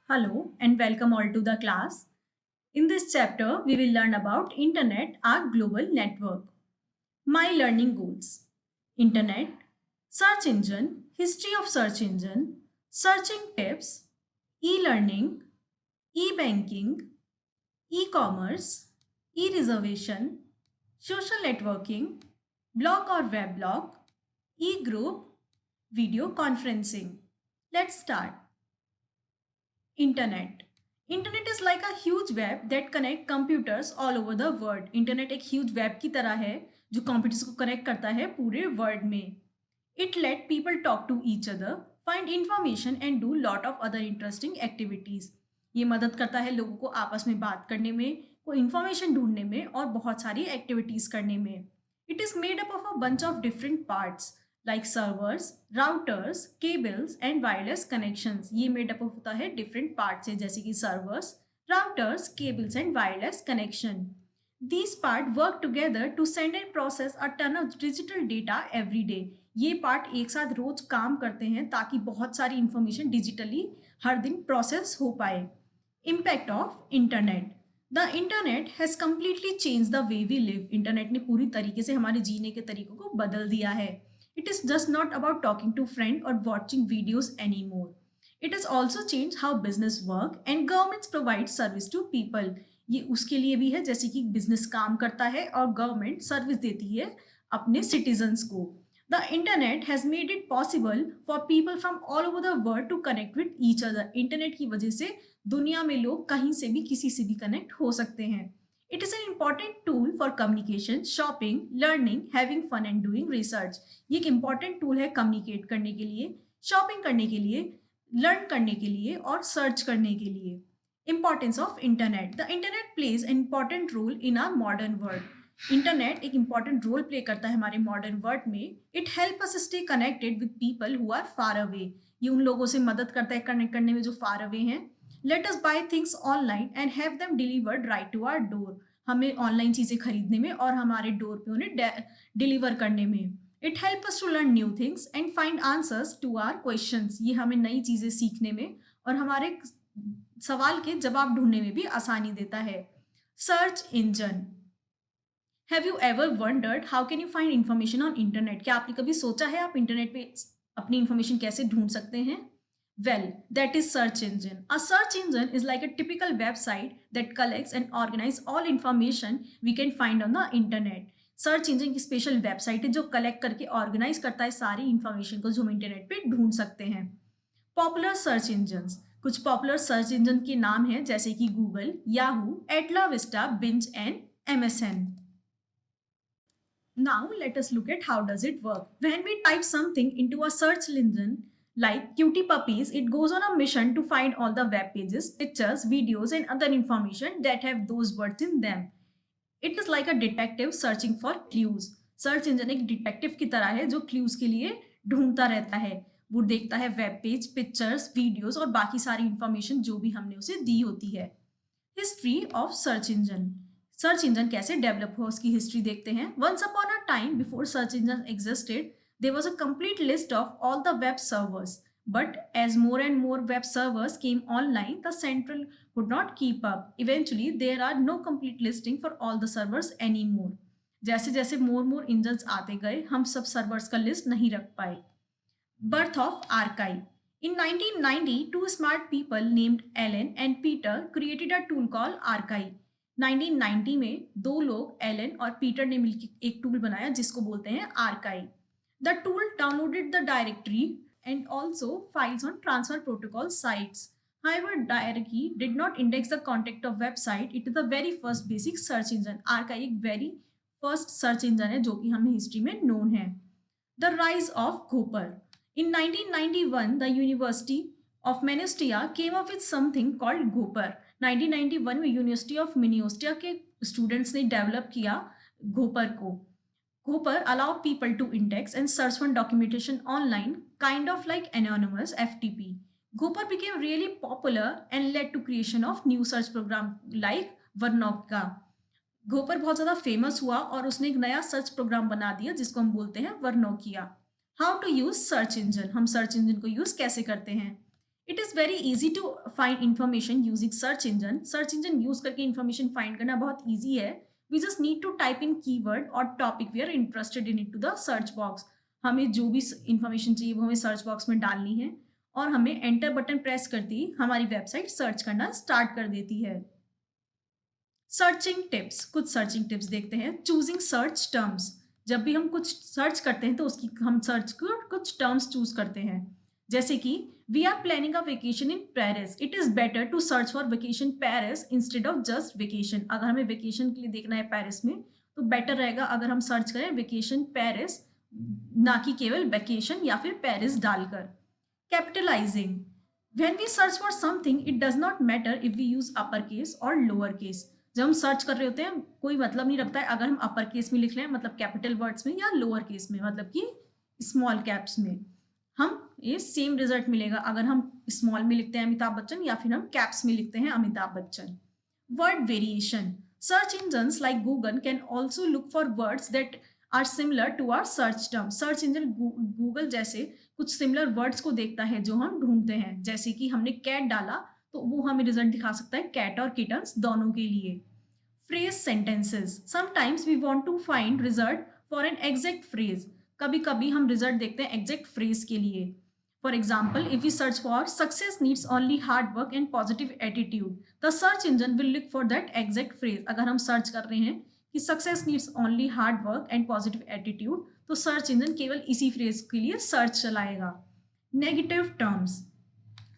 Hello and welcome all to the class. In this chapter, we will learn about Internet, our global network. My learning goals. Internet, search engine, history of search engine, searching tips, e-learning, e-banking, e-commerce, e-reservation, social networking, blog or weblog, e-group, video conferencing. Let's start. Internet internet is like a huge web that connect computers all over the world. Internet एक huge web की तरह है जो computers को connect करता है पूरे world में. It let people talk to each other, find information and do lot of other interesting activities. ये मदद करता है लोगों को आपस में बात करने में, कोई इंफॉर्मेशन ढूंढने में और बहुत सारी एक्टिविटीज करने में. It is made up of a bunch of different parts like servers, routers, cables and wireless connections. ये मेडअप होता है डिफरेंट पार्ट से, जैसे कि servers, routers, cables and wireless connection. These part work together to send and process a ton of digital data every day. ये part एक साथ रोज काम करते हैं ताकि बहुत सारी इंफॉर्मेशन डिजिटली हर दिन प्रोसेस हो पाए. Impact of internet. The internet has completely change the way we live. Internet ने पूरी तरीके से हमारे जीने के तरीकों को बदल दिया है. It is just not about talking to friends or watching videos anymore. It has also changed how business work and governments provide service to people. ये उसके लिए भी है जैसे कि बिजनेस काम करता है और गवर्नमेंट सर्विस देती है अपने सिटीजन्स को. The internet has made it possible for people from all over the world to connect with each other. Internet की वजह से दुनिया में लोग कहीं से भी किसी से भी कनेक्ट हो सकते हैं. It is an important tool for communication, shopping, learning, having fun and doing research. ये एक important tool है communicate करने के लिए, shopping करने के लिए, learn करने के लिए और search करने के लिए. Importance of internet. The internet plays an important role in our modern world. Internet एक important role play करता है हमारे modern world में. It helps us stay connected with people who are far away. ये उन लोगों से मदद करता है कनेक्ट करने में जो far away हैं. Let us buy things online and have them delivered right to our door. हमें ऑनलाइन चीज़ें खरीदने में और हमारे डोर पे उन्हें डिलीवर करने में. It help us to learn new things and find answers to our questions. ये हमें नई चीज़ें सीखने में और हमारे सवाल के जवाब ढूंढने में भी आसानी देता है. Search engine. Have you ever wondered how can you find information on internet? क्या आपने कभी सोचा है आप इंटरनेट पे अपनी इंफॉर्मेशन कैसे ढूंढ सकते हैं? Well, that is search engine. A search engine is like a typical website that collects and organizes all information we can find on the internet. Search engine की स्पेशल वेबसाइट है जो collect करके organise करता है सारी information को जो हम इंटरनेट पे ढूंढ सकते हैं. Popular search engine. कुछ पॉपुलर सर्च इंजन के नाम हैं जैसे कि Google, Yahoo, AltaVista, Bing and MSN. Now let us look at how does it work. When we type something into a search engine like cutie puppies, it goes on a mission to find all the web pages, pictures, videos and other information that have those words in them. It is like a detective searching for clues. Search engine एक detective की तरह है जो clues के लिए ढूंढता रहता है. वो देखता है वेब पेज, पिक्चर्स, वीडियोस और बाकी सारी इंफॉर्मेशन जो भी हमने उसे दी होती है. History of search engine. Search engine कैसे डेवलप हुआ उसकी हिस्ट्री देखते हैं. Once upon a time before search engine existed there was a complete list of all the web servers, but as more and more web servers came online, the central could not keep up. Eventually there are no complete listing for all the servers anymore. जैसे जैसे more engines आते गए हम सब servers का list नहीं रख पाए. Birth of archive. In 1990, two smart people named Alan and Peter created a tool called archive. 1990 में दो लोग एलन और पीटर ने मिलकर एक टूल बनाया जिसको बोलते हैं archive. The tool downloaded the directory and also files on transfer protocol sites. However, directory did not index the content of website. It is the very first basic search engine. Archive एक very first search engine है जो कि हमें history में known है. The rise of Gopher. In 1991, the University of Minnesota came up with something called Gopher. 1991 में university of मिनियोस्टा के students ने डेवलप किया गोपर को. Gopher allow people to index and search for documentation online, kind of like anonymous FTP. Gopher became really popular and led to creation of new search program like Varnoka. Gopher बहुत ज़्यादा famous हुआ और उसने एक नया search programme बना दिया जिसको हम बोलते हैं वर्नोकिया. How to use search engine. हम सर्च इंजन को यूज कैसे करते हैं. It is very easy to find information using search engine use करके इन्फॉर्मेशन फाइंड करना बहुत ईजी है. We just need to type in keyword और topic we are interested in it to the search box. हमें जो भी information चाहिए वो हमें सर्च बॉक्स में डालनी है और हमें एंटर बटन प्रेस करते ही हमारी वेबसाइट सर्च करना स्टार्ट कर देती है. सर्चिंग टिप्स, कुछ सर्चिंग टिप्स देखते हैं. चूजिंग सर्च टर्म्स, जब भी हम कुछ सर्च करते हैं तो उसकी हम सर्च को कुछ टर्म्स चूज करते हैं. जैसे कि we are planning a vacation in Paris, it is better to search for vacation Paris instead of just vacation. अगर हमें वेकेशन के लिए देखना है पेरिस में तो बेटर रहेगा अगर हम सर्च करें वेकेशन पेरिस, ना कि केवल वेकेशन या फिर पेरिस डालकर. Capitalising, when we search for something it does not matter if we use upper case or lower case. जब हम सर्च कर रहे होते हैं कोई मतलब नहीं रखता है अगर हम अपर केस में लिख रहे हैं मतलब कैपिटल वर्ड्स में या लोअर केस में मतलब कि स्मॉल कैप्स में. हम ये सेम रिजल्ट मिलेगा अगर हम स्मॉल में लिखते हैं अमिताभ बच्चन या फिर हम कैप्स में लिखते हैं Amitabh Bachchan. Word variation, search engines like Google can also look for words that are similar to our search term. Search engine Google जैसे कुछ सिमिलर वर्ड्स को देखता है जो हम ढूंढते हैं. जैसे कि हमने कैट डाला तो वो हमें रिजल्ट दिखा सकता है कैट और किटन्स दोनों के लिए. Phrase sentences, sometimes we want to find result for an exact phrase. कभी कभी हम रिजल्ट देखते हैं एग्जैक्ट फ्रेज के लिए. For example, if you search for success needs only hard work and positive attitude, the search engine will look for that exact phrase. अगर हम सर्च कर रहे हैं कि success needs only hard work and positive attitude तो search engine केवल इसी फ्रेज के लिए सर्च चलाएगा. Negative terms,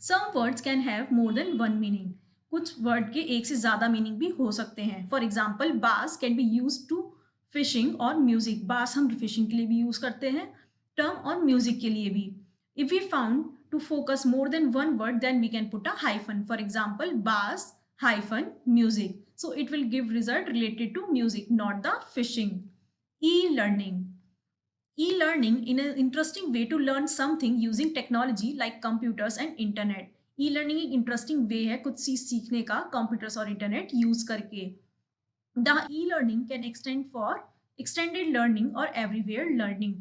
some words can have more than one meaning. कुछ वर्ड के एक से ज्यादा मीनिंग भी हो सकते हैं. For example, bass can be use to fishing और म्यूजिक. बास हम फिशिंग के लिए भी यूज करते हैं टर्म और म्यूजिक के लिए भी. If we found to focus more than one word, then we can put a hyphen. For example, bass hyphen music. So it will give result related to music, not the fishing. E-learning. E-learning in an interesting way to learn something using technology like computers and internet. E-learning एक interesting way है कुछ चीज सीखने का computers और internet use करके. The e-learning can extend for extended learning or everywhere learning.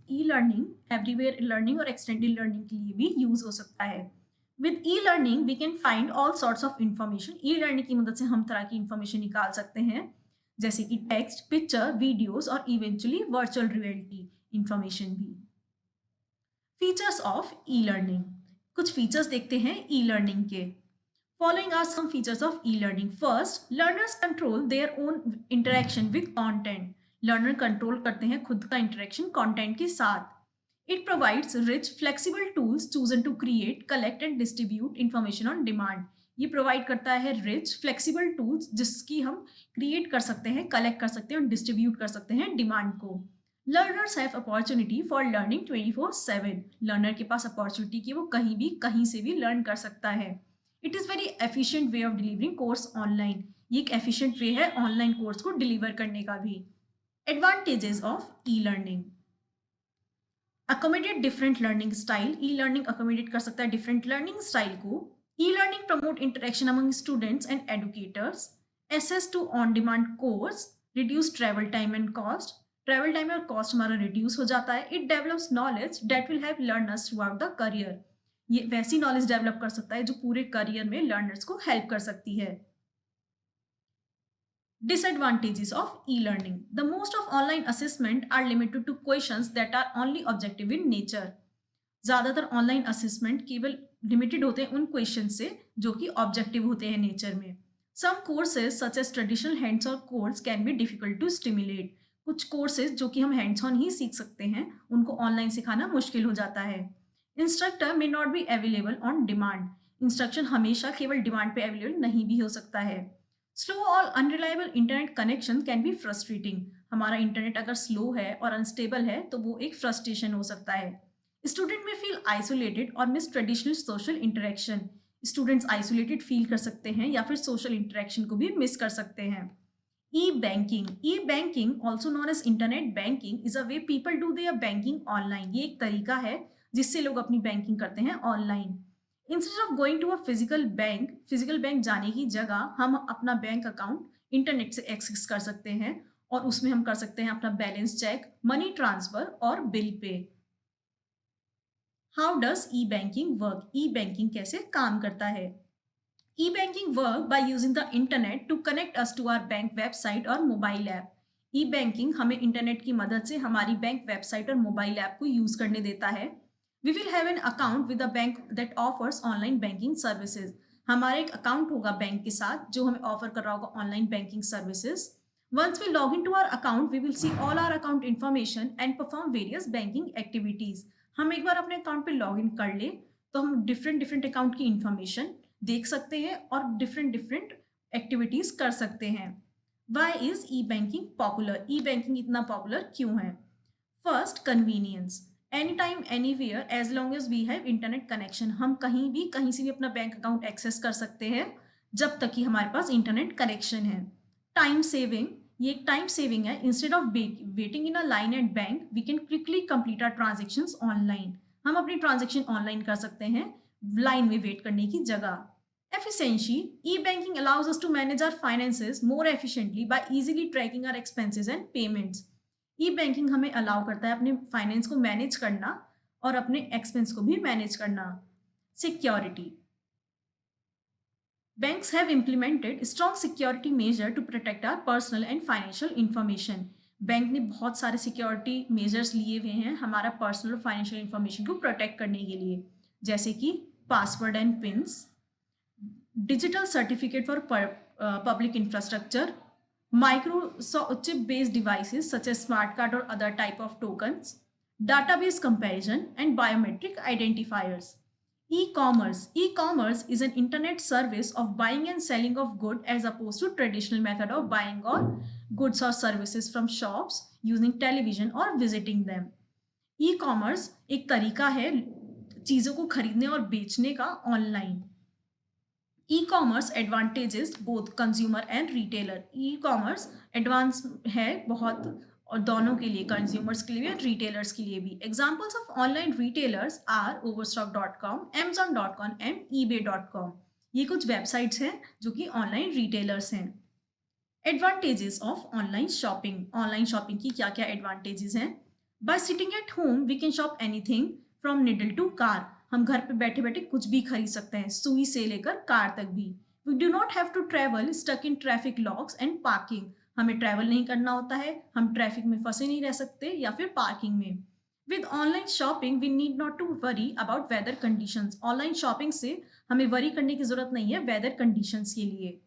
E learning everywhere learning और extended learning के लिए भी यूज हो सकता है. With e learning we can find all sorts of information. E learning की मदद से हम तरह की इंफॉर्मेशन निकाल सकते हैं जैसे कि टेक्स्ट, पिक्चर, वीडियोस और इवेंचुअली वर्चुअल रियलिटी इंफॉर्मेशन भी. फीचर्स ऑफ ई लर्निंग, कुछ फीचर्स देखते हैं ई लर्निंग के. Following are some features of e learning. First, learners control their own interaction with content. Learner control करते हैं खुद का इंटरेक्शन कंटेंट के साथ. It provides rich flexible tools chosen to create, collect and distribute information on demand. ये provide करता है rich flexible tools जिसकी हम क्रिएट कर सकते हैं, कलेक्ट कर सकते हैं और डिस्ट्रीब्यूट कर सकते हैं डिमांड को. Learners have opportunity for learning 24/7. Learner के पास अपॉर्चुनिटी की वो कहीं भी कहीं से भी लर्न कर सकता है. It is very efficient way of delivering course online. ये एक एफिशिएंट वे है ऑनलाइन कोर्स को डिलीवर करने का भी. Advantages of e learning, accommodate different learning style. E learning accommodate कर सकता है डिफरेंट लर्निंग स्टाइल को. E learning promote interaction among students and educators. Access to on demand course. Reduce travel time and cost. Travel time और cost हमारा reduce हो जाता है. It develops knowledge that will help learners throughout the career. ये वैसी knowledge develop कर सकता है जो पूरे करियर में लर्नर्स को हेल्प कर सकती है. Disadvantages of e-learning. The most of online assessment are limited to questions that are only objective in nature. ज़्यादातर ऑनलाइन असेसमेंट केवल लिमिटेड होते हैं उन क्वेश्चन से जो कि ऑब्जेक्टिव होते हैं नेचर में. Some courses such as traditional hands on course can be difficult to stimulate. कुछ कोर्सेज जो कि हम हैंड्स ऑन ही सीख सकते हैं उनको ऑनलाइन सिखाना मुश्किल हो जाता है. Instructor may not be available on demand. Instruction हमेशा केवल डिमांड पे अवेलेबल नहीं भी हो सकता है. स्लो और unreliable internet connection can be frustrating. हमारा इंटरनेट अगर स्लो है और अनस्टेबल है तो वो एक फ्रस्ट्रेशन हो सकता है. स्टूडेंट में फील आइसोलेटेड और miss traditional social interaction. Students isolated feel कर सकते हैं या फिर सोशल इंटरेक्शन को भी मिस कर सकते हैं. E banking. E banking also known as internet banking is a way people do their banking online. ये एक तरीका है जिससे लोग अपनी बैंकिंग करते हैं online. Instead of going to a physical bank जाने की जगह हम अपना बैंक अकाउंट इंटरनेट से एक्सेस कर सकते हैं और उसमें हम कर सकते हैं अपना बैलेंस चेक, मनी ट्रांसफर और bill pay. How does E banking work? E banking कैसे काम करता है? E banking work by using the internet to connect us to our bank website और मोबाइल ऐप। ई बैंकिंग हमें internet की मदद से हमारी बैंक वेबसाइट और मोबाइल ऐप को यूज करने देता है। We will have an account with a bank that offers online banking services. हमारा एक अकाउंट होगा बैंक के साथ जो हमें ऑफर कर रहा होगा online banking services. Once we log into our account, we will see all our account information and perform various banking activities. हम एक बार अपने अकाउंट पे लॉग इन कर ले तो हम डिफरेंट डिफरेंट अकाउंट की इंफॉर्मेशन देख सकते हैं और डिफरेंट डिफरेंट एक्टिविटीज कर सकते हैं। Why is e-banking popular? E-banking इतना पॉपुलर क्यों है? First, convenience. Any time anywhere as long as we have internet connection. हम कहीं भी कहीं से भी अपना बैंक अकाउंट एक्सेस कर सकते हैं जब तक कि हमारे पास इंटरनेट कनेक्शन है। टाइम सेविंग, ये एक टाइम सेविंग है। Instead of waiting in a line at bank we can quickly complete our transactions online. हम अपनी ट्रांजेक्शन ऑनलाइन कर सकते हैं लाइन में वेट करने की जगह। Efficiency, e-banking allows us to manage our finances more efficiently by easily tracking our expenses and payments. E-banking हमें अलाउ करता है अपने फाइनेंस को मैनेज करना और अपने एक्सपेंस को भी मैनेज करना। Security, banks have implemented strong security measure to protect our personal and financial information. Bank ने बहुत सारे सिक्योरिटी मेजर्स लिए हुए हैं हमारा पर्सनल और फाइनेंशियल इंफॉर्मेशन को प्रोटेक्ट करने के लिए, जैसे कि password and pins, digital certificate for public infrastructure, microchip based devices such as smart card or other type of tokens, database comparison and biometric identifiers. E-commerce is an internet service of buying and selling of goods as opposed to traditional method of buying or goods or services from shops using television or visiting them. E-commerce एक तरीका है चीजों को खरीदने और बेचने का online. E-commerce advantages both consumer and retailer. E-commerce advance है बहुत और दोनों के लिए, कंज्यूमर्स के लिए भी रिटेलर्स के लिए भी। Examples of online retailers are overstock.com, amazon.com and ebay.com। ये कुछ वेबसाइट्स हैं जो कि ऑनलाइन रिटेलर्स हैं। Advantages of online shopping. Online shopping की क्या क्या एडवांटेजेस हैं? By sitting at home we can shop anything from needle to car. हम घर पे बैठे बैठे कुछ भी खरीद सकते हैं, सुई से लेकर कार तक भी। We do not have to travel stuck in traffic locks and parking. हमें ट्रैवल नहीं करना होता है, हम ट्रैफिक में फंसे नहीं रह सकते या फिर पार्किंग में। With online shopping we need not to worry about weather conditions. Online shopping से हमें वरी करने की जरूरत नहीं है वेदर कंडीशंस के लिए।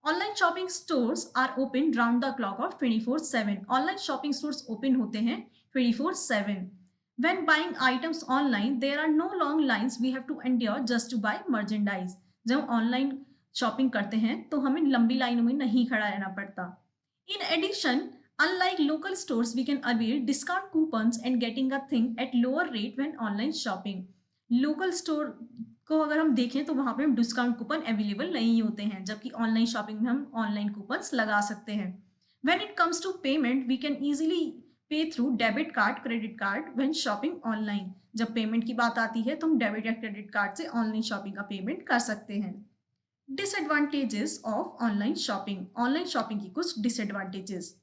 Online shopping stores are open round the clock of 24/7। Online shopping stores open होते हैं 24/7। When buying items online, there are no long lines we have to endure just to buy merchandise. जब online shopping करते हैं तो हमें लंबी लाइनों में नहीं खड़ा रहना पड़ता। In addition, unlike local stores, we can avail discount coupons and getting a thing at lower rate when online shopping. Local store को अगर हम देखें तो वहां पे हम डिस्काउंट कूपन अवेलेबल नहीं होते हैं, जबकि ऑनलाइन शॉपिंग में हम ऑनलाइन कूपन्स लगा सकते हैं। When it comes to payment, we can easily पे through debit card, credit card when shopping online. जब पेमेंट की बात आती है तो हम डेबिट या क्रेडिट कार्ड से ऑनलाइन शॉपिंग का पेमेंट कर सकते हैं। Disadvantages of online shopping. Online shopping की कुछ disadvantages.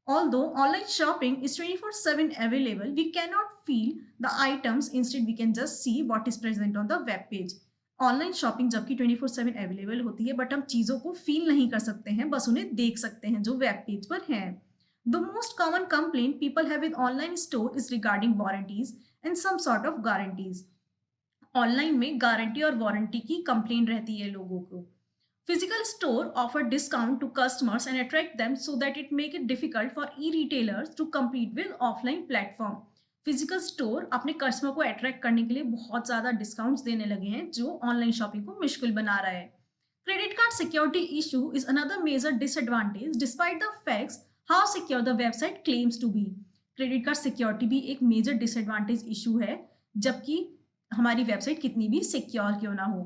Although online shopping is 24/7 available, we cannot feel the items. Instead, we can just see what is present on the web page. Online shopping जबकि 24/7 available होती है but हम चीज़ों को feel नहीं कर सकते हैं, बस उन्हें देख सकते हैं जो वेब पेज पर हैं। The most common complaint people have with online store is regarding warranties and some sort of guarantees. Online में गारंटी और वारंटी की कंप्लेन रहती है लोगों को। Physical store offer discount to customers and attract them so that it make it difficult for e-retailers to compete with offline platform. Physical store अपने customer को attract करने के लिए बहुत ज़्यादा डिस्काउंट्स देने लगे हैं जो ऑनलाइन शॉपिंग को मुश्किल बना रहा है। Credit card security issue is another major disadvantage despite the facts how secure the website claims to be. Credit card security भी एक मेजर डिसएडवांटेज इशू है जबकि हमारी वेबसाइट कितनी भी सिक्योर क्यों ना हो।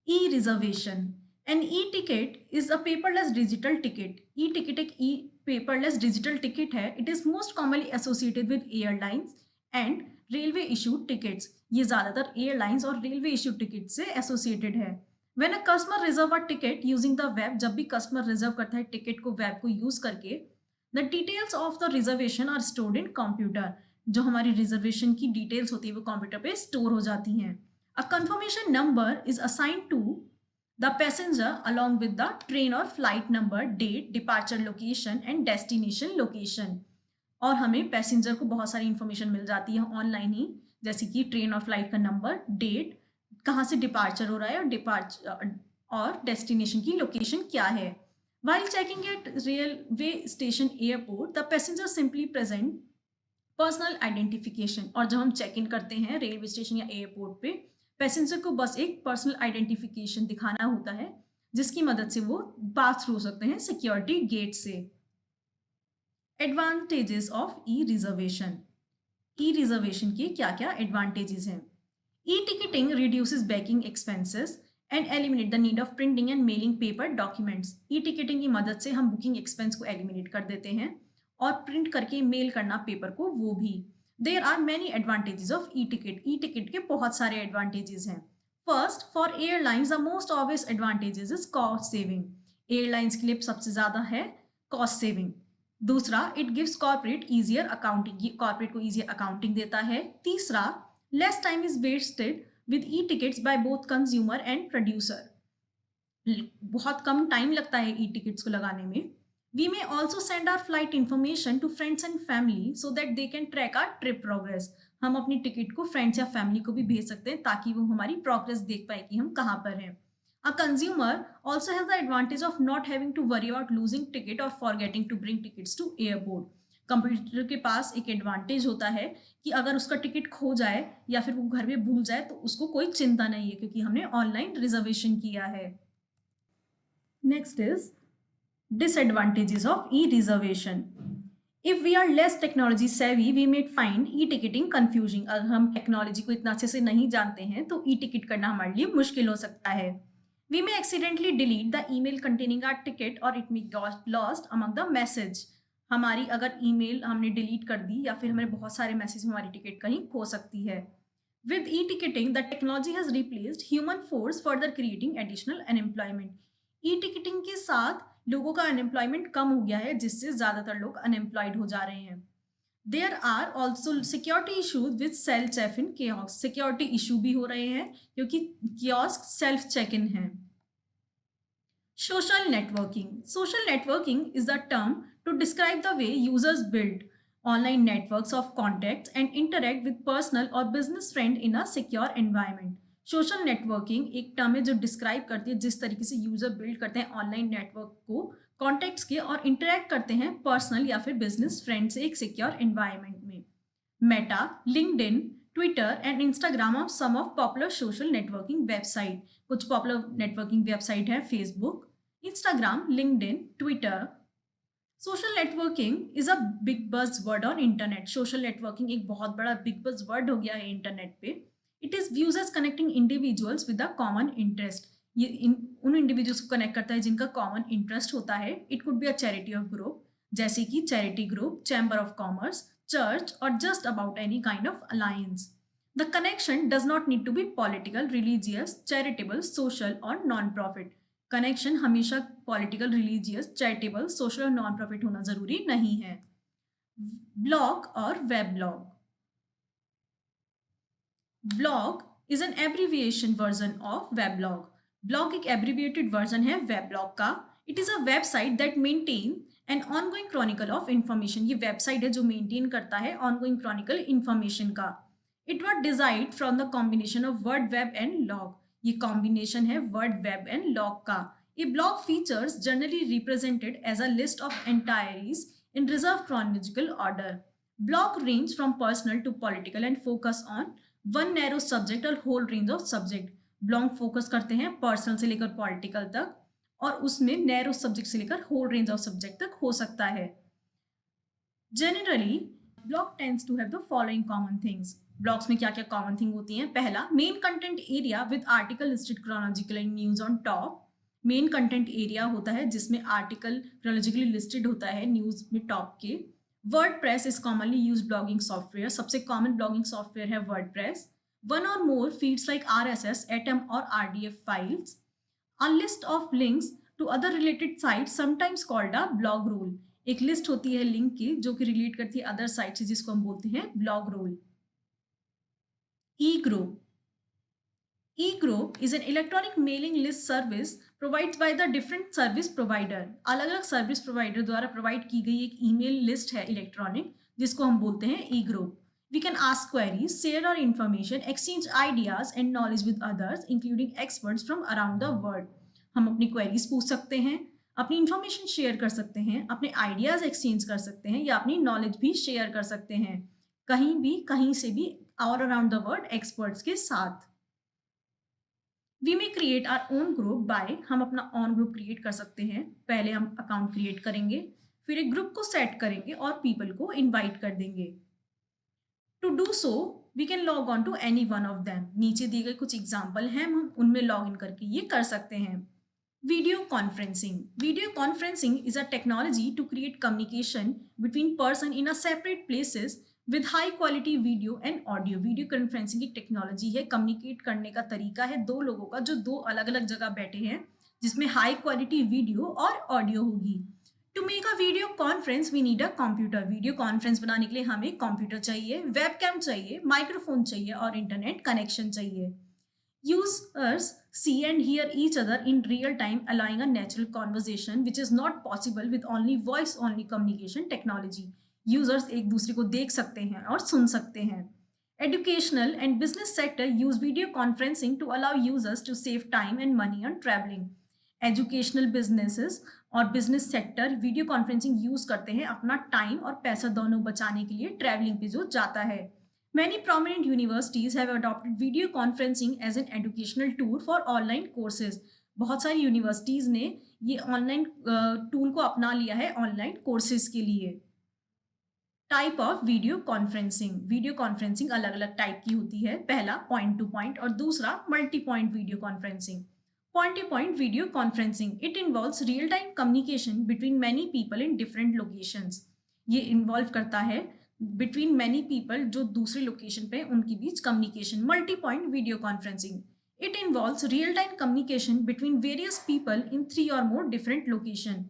E reservation. An E ticket is a paperless digital ticket. E ticket एक ई पेपरलेस डिजिटल टिकट है। It is most commonly associated with airlines and railway issued tickets. ये ज़्यादातर एयरलाइंस और रेलवे इशूड टिकट से associated है। When a customer reserve a ticket using the web, जब भी customer reserve करता है टिकट को वेब को यूज करके, the details of the reservation are stored in computer. जो हमारी रिजर्वेशन की डिटेल्स होती है वो कंप्यूटर पे स्टोर हो जाती हैं। A confirmation number is assigned to the passenger along with the train or flight number, date, departure location and destination location। और हमें पैसेंजर को बहुत सारी इंफॉर्मेशन मिल जाती है ऑनलाइन ही, जैसे कि ट्रेन और फ्लाइट का नंबर, डेट, कहाँ से डिपार्चर हो रहा है, और डेस्टिनेशन की लोकेशन क्या है। While checking at railway station airport, the passenger simply present personal identification. और जब हम चेक इन करते हैं रेलवे स्टेशन या एयरपोर्ट पे, पैसेंजर को बस एक पर्सनल आइडेंटिफिकेशन दिखाना होता है, जिसकी मदद से वो पास थ्रू हो सकते हैं सिक्योरिटी गेट से। Advantages of E reservation. E reservation के क्या क्या एडवांटेजेस हैं? E ticketing reduces banking expenses and eliminate the need of printing and mailing paper documents. E ticketing की मदद से हम बुकिंग एक्सपेंस को एलिमिनेट कर देते हैं और प्रिंट करके मेल करना पेपर को, वो भी। There are many advantages of e ticket. E ticket के बहुत सारे एडवांटेजेस हैं। First, for airlines the most obvious advantages is cost saving. Airlines के लिए सबसे ज्यादा है कॉस्ट सेविंग। दूसरा, it gives corporate easier accounting, corporate को इजियर अकाउंटिंग देता है। तीसरा, less time is wasted with e tickets by both consumer and producer. बहुत कम टाइम लगता है ई टिकट्स को लगाने में। We may also send our flight information to friends and family so that they can track our trip progress। हम अपनी ticket को फ्रेंड्स या फैमिली को भी भेज सकते हैं ताकि वो हमारी प्रोग्रेस देख पाए कि हम कहाँ पर हैं। A consumer also has the advantage of not having to worry about losing ticket or forgetting to bring tickets to airport। Computer के पास एक एडवांटेज होता है कि अगर उसका टिकट खो जाए या फिर वो घर में भूल जाए तो उसको कोई चिंता नहीं है, क्योंकि हमने ऑनलाइन रिजर्वेशन किया है। Next is disadvantages of e-reservation। If we are less technology savvy, we may find e-ticketing confusing। अगर हम टेक्नोलॉजी को इतना अच्छे से नहीं जानते हैं तो ई-टिकट करना हमारे लिए मुश्किल हो सकता है। We may accidentally delete the email containing our ticket or it may get lost among the message। हमारी अगर ईमेल हमने डिलीट कर दी या फिर हमारे बहुत सारे मैसेज हमारी टिकट कहीं खो सकती है। With e-ticketing, the technology has replaced human force, further creating additional unemployment। ई-टिकटिंग के साथ लोगों का अनएम्प्लॉयमेंट कम हो गया है, जिससे ज्यादातर लोग अनएम्प्लॉयड हो जा रहे हैं। There are also security issues with self check in kiosk. Security issue भी हो रहे हैं क्योंकि कियोस्क सेल्फ चेक इन है। Social networking. Social networking is the term to describe the way users build online networks of contacts and interact with personal और business friend in a secure environment. Social networking एक term है जो describe करती है जिस तरीके से user build करते हैं ऑनलाइन नेटवर्क को, कॉन्टैक्ट्स के, और इंटरेक्ट करते हैं पर्सनल या फिर बिजनेस फ्रेंड से एक सिक्योर एनवायरनमेंट में। Meta, LinkedIn, Twitter and Instagram are some of popular social networking website. कुछ पॉपुलर नेटवर्किंग वेबसाइट है Facebook, Instagram, LinkedIn, Twitter. Social networking is a big buzz word on internet. Social networking एक बहुत बड़ा big buzz word हो गया है internet पे। It is views as connecting individuals with a common interest. ये उन इंडिविजुअल्स को कनेक्ट करता है जिनका कॉमन इंटरेस्ट होता है। It could be a charity of group, जैसे कि charity group, chamber of commerce, church, और just about any kind of alliance. The connection does not need to be political, religious, charitable, social और non profit. Connection हमेशा political, religious, charitable, social और non profit होना जरूरी नहीं है। Blog और web blog. Blog is an abbreviation version of web blog. Blog एक abbreviated version है वेब ब्लॉग का। It is a website that maintain an ongoing chronicle of information. ये वेबसाइट है जो मेंटेन करता है ऑनगोइंग क्रॉनिकल इंफॉर्मेशन का। It was derived from the combination of word, web and log. ये combination है वर्ड, वेब एंड लॉग का। A blog features generally represented as a list of entries in reserved chronological order. Blog range from personal to political and focus on one narrow subject or whole range of subject। Blog focus करते हैं personal से लेकर political तक, और उसमें narrow subject से लेकर whole range of subject तक हो सकता है। Generally, blog tends to have the following common things। Blogs में क्या क्या कॉमन थिंग होती हैं? पहला, main content area with article listed chronologically news on top. Main content area होता है जिसमें आर्टिकल क्रोनोलॉजिकली लिस्टेड होता है न्यूज में टॉप के। WordPress is commonly use blogging software. सबसे कॉमन ब्लॉगिंग सॉफ्टवेयर है वर्डप्रेस। वन और मोर फीड्स लाइक RSS, एटम और RDF files. A list of links to other related sites, sometimes called a blog rule। एक list होती है link की जो कि रिलेट करती है अदर साइट से, जिसको हम बोलते हैं blog roll. e-grow e-grow is an electronic mailing list service provided by the different service provider। अलग अलग सर्विस प्रोवाइडर द्वारा प्रोवाइड की गई एक ईमेल लिस्ट है इलेक्ट्रॉनिक, जिसको हम बोलते हैं e-grow। We can ask queries, share our information, exchange ideas and knowledge with others, including experts from around the world। हम अपनी क्वेरीज पूछ सकते हैं, अपनी इंफॉर्मेशन शेयर कर सकते हैं, अपने आइडियाज एक्सचेंज कर सकते हैं या अपनी नॉलेज भी शेयर कर सकते हैं, कहीं भी, कहीं से भी, all around the world experts के साथ। We may create our own group by, हम अपना ऑन ग्रुप क्रिएट कर सकते हैं। पहले हम अकाउंट क्रिएट करेंगे, फिर एक ग्रुप को सेट करेंगे और पीपल को इनवाइट कर देंगे। To do so we can log on to any one of them. नीचे दिए गए कुछ एग्जाम्पल हैं, हम उनमें लॉग इन करके ये कर सकते हैं। Video conferencing. Video conferencing is a technology to create communication between person in a separate places with high quality video and audio. Video conferencing एक टेक्नोलॉजी है, कम्युनिकेट करने का तरीका है दो लोगों का जो दो अलग अलग जगह बैठे हैं, जिसमें हाई क्वालिटी वीडियो और ऑडियो होगी। To make a video conference we need a computer. Video conference बनाने के लिए हमें कंप्यूटर चाहिए, वेबकैम चाहिए, माइक्रोफोन चाहिए और इंटरनेट कनेक्शन चाहिए। Users see and hear each other in real time, allowing a natural conversation, which is not possible with only voice-only communication technology। Users एक दूसरे को देख सकते हैं और सुन सकते हैं। Educational and business sector use video conferencing to allow users to save time and money on traveling। Educational businesses और business sector video conferencing use करते हैं अपना टाइम और पैसा दोनों बचाने के लिए ट्रैवलिंग पे जो जाता है। Many prominent universities have adopted video conferencing as an educational tool for online courses। बहुत सारी यूनिवर्सिटीज ने ये ऑनलाइन टूल को अपना लिया है ऑनलाइन कोर्सेज के लिए। Type of video conferencing. Video conferencing अलग अलग टाइप की होती है। पहला पॉइंट टू पॉइंट और दूसरा multi point video conferencing. Point two point video conferencing it involves real time communication between many people in different locations. ये इन्वॉल्व करता है बिटवीन मैनी पीपल जो दूसरे लोकेशन पे उनके बीच communication. Multi point video conferencing it involves real time communication between various people in 3 और more different location.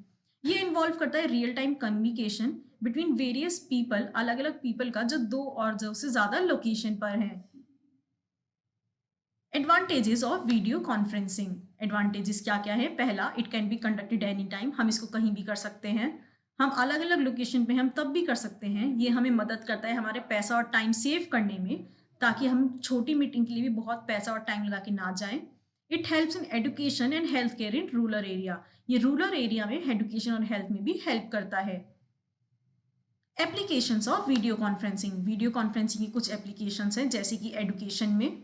ये इन्वॉल्व करता है real time communication between various people, अलग अलग पीपल का जो दो और जो से ज्यादा लोकेशन पर हैं। Advantages of video conferencing. Advantages क्या क्या है? पहला, it can be conducted any time, हम इसको कहीं भी कर सकते हैं। हम अलग अलग लोकेशन पे हम तब भी कर सकते हैं। ये हमें मदद करता है हमारे पैसा और टाइम सेव करने में, ताकि हम छोटी मीटिंग के लिए भी बहुत पैसा और टाइम लगा के ना जाएं। It helps in education and health care in rural area. ये रूरल एरिया में एजुकेशन और हेल्थ में भी हेल्प करता है। Applications of video conferencing. Video conferencing की कुछ एप्लीकेशंस हैं, जैसे कि एजुकेशन में,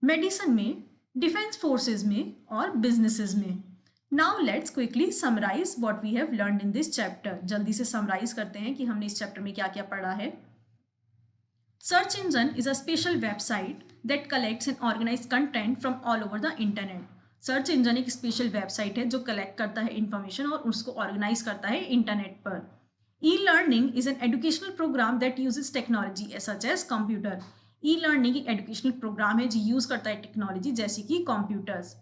मेडिसिन में, डिफेंस फोर्सेस में और बिजनेसेस में। Now let's quickly summarise what we have learned in this chapter. जल्दी से समराइज करते हैं कि हमने इस चैप्टर में क्या क्या पढ़ा है। Search engine is a special website that collects and organise content from all over the internet. Search engine एक स्पेशल वेबसाइट है जो कलेक्ट करता है इंफॉर्मेशन और उसको ऑर्गेनाइज करता है इंटरनेट पर। E-learning is an educational program that uses technology such as computer। E-learning एक educational program है जो use करता है technology जैसे कि computers।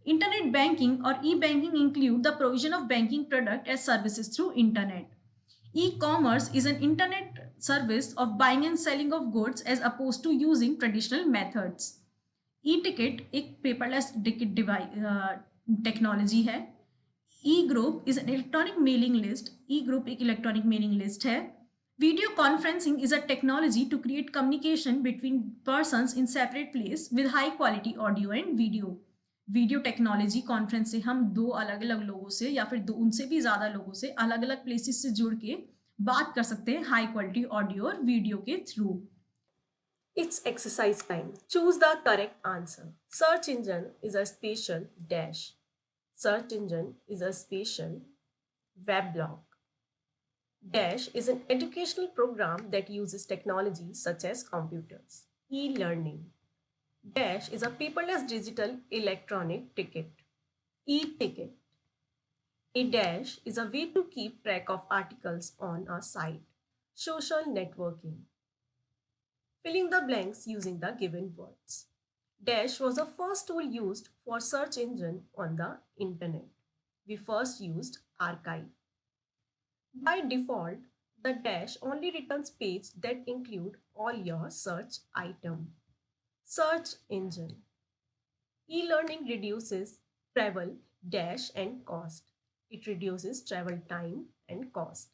Internet banking और e-banking include the provision of banking product as services through internet। E-commerce is an internet service of buying and selling of goods as opposed to using traditional methods। E-ticket एक paperless ticket technology है। E-group is an electronic mailing list। E-group एक electronic mailing list है। Video conferencing is a technology to create communication between persons in separate place with high quality audio and video। Video technology conference से हम दो अलग अलग लोगों से या फिर दो उनसे भी ज्यादा लोगों से अलग अलग प्लेसेस से जुड़ के बात कर सकते हैं हाई क्वालिटी ऑडियो और वीडियो के through. It's exercise time. Choose the correct answer. Search engine is a special dash. Search engine is a special weblog. Dash is an educational program that uses technology such as computers. E-learning. Dash is a paperless digital electronic ticket. E-ticket. A dash is a way to keep track of articles on a site. Social networking. Filling the blanks using the given words. Dash was the first tool used for search engine on the internet. We first used archive. By default, the dash only returns pages that include all your search item. Search engine. E-learning reduces travel, dash and cost. It reduces travel time and cost.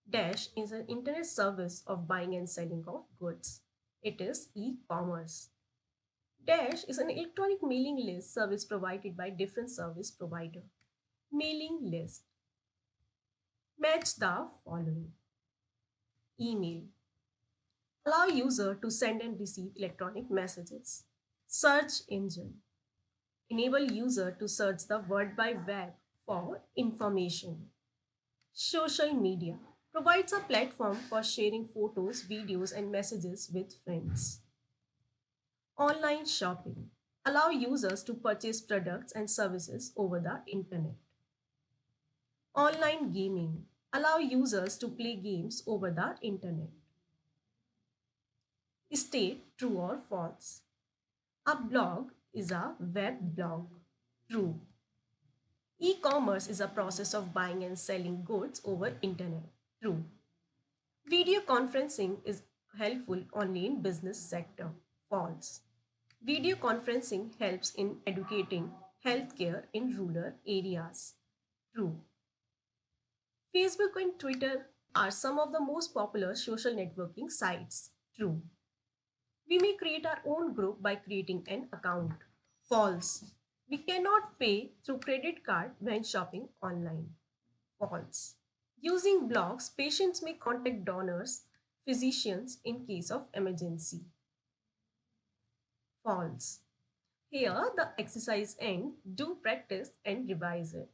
Dash is an internet service of buying and selling of goods. It is e-commerce. Dash is an electronic mailing list service provided by different service provider. Mailing list. Match the following. Email. Allow user to send and receive electronic messages. Search engine. Enable user to search the World Wide Web for information. Social media provides a platform for sharing photos, videos, and messages with friends. Online shopping allow users to purchase products and services over the internet. Online gaming allow users to play games over the internet. State true or false. A blog is a web blog. True. E-commerce is a process of buying and selling goods over internet. True. Video conferencing is helpful only in business sector. False. Video conferencing helps in educating healthcare in rural areas. True. Facebook and Twitter are some of the most popular social networking sites. True. We may create our own group by creating an account. False. We cannot pay through credit card when shopping online. False. Using blogs, patients may contact donors, physicians in case of emergency. False. Here the exercise ends. Do practice and revise it.